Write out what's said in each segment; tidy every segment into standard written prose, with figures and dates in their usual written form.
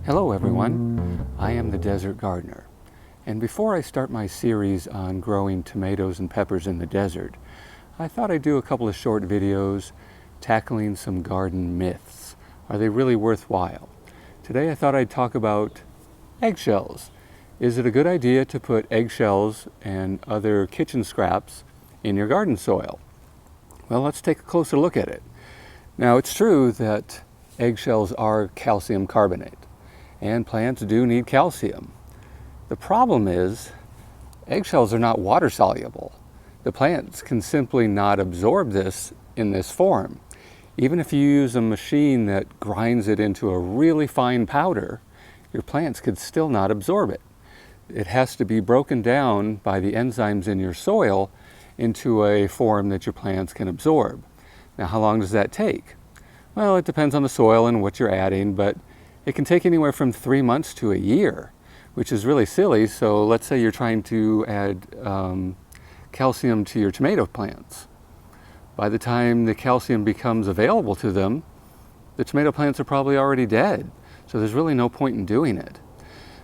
Hello everyone, I am the Desert Gardener, and before I start my series on growing tomatoes and peppers in the desert, I thought I'd do a couple of short videos tackling some garden myths. Are they really worthwhile? Today I thought I'd talk about eggshells. Is it a good idea to put eggshells and other kitchen scraps in your garden soil? Well, let's take a closer look at it. Now, it's true that eggshells are calcium carbonate, and plants do need calcium. The problem is, eggshells are not water soluble. The plants can simply not absorb this in this form. Even if you use a machine that grinds it into a really fine powder, your plants could still not absorb it. It has to be broken down by the enzymes in your soil into a form that your plants can absorb. Now, how long does that take? Well, it depends on the soil and what you're adding, but it can take anywhere from 3 months to a year, which is really silly. So let's say you're trying to add calcium to your tomato plants. By the time the calcium becomes available to them, the tomato plants are probably already dead. So there's really no point in doing it.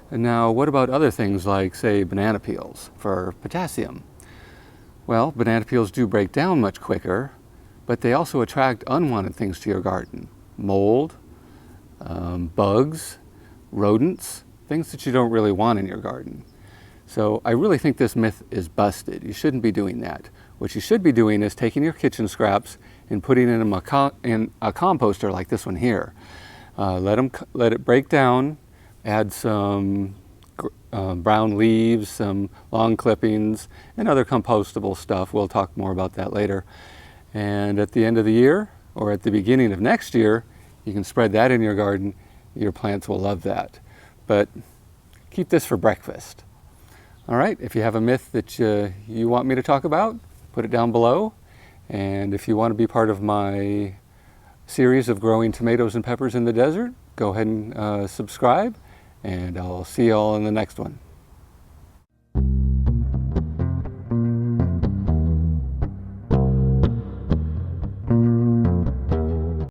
And now, what about other things like, say, banana peels for potassium? Well, banana peels do break down much quicker, but they also attract unwanted things to your garden. Mold, bugs, rodents, things that you don't really want in your garden. So I really think this myth is busted. You shouldn't be doing that. What you should be doing is taking your kitchen scraps and putting it in a composter like this one here. Let it break down, add some brown leaves, some lawn clippings, and other compostable stuff. We'll talk more about that later. And at the end of the year, or at the beginning of next year, you can spread that in your garden. Your plants will love that. But keep this for breakfast. All right, if you have a myth that you want me to talk about, put it down below. And if you want to be part of my series of growing tomatoes and peppers in the desert, go ahead and subscribe. And I'll see you all in the next one.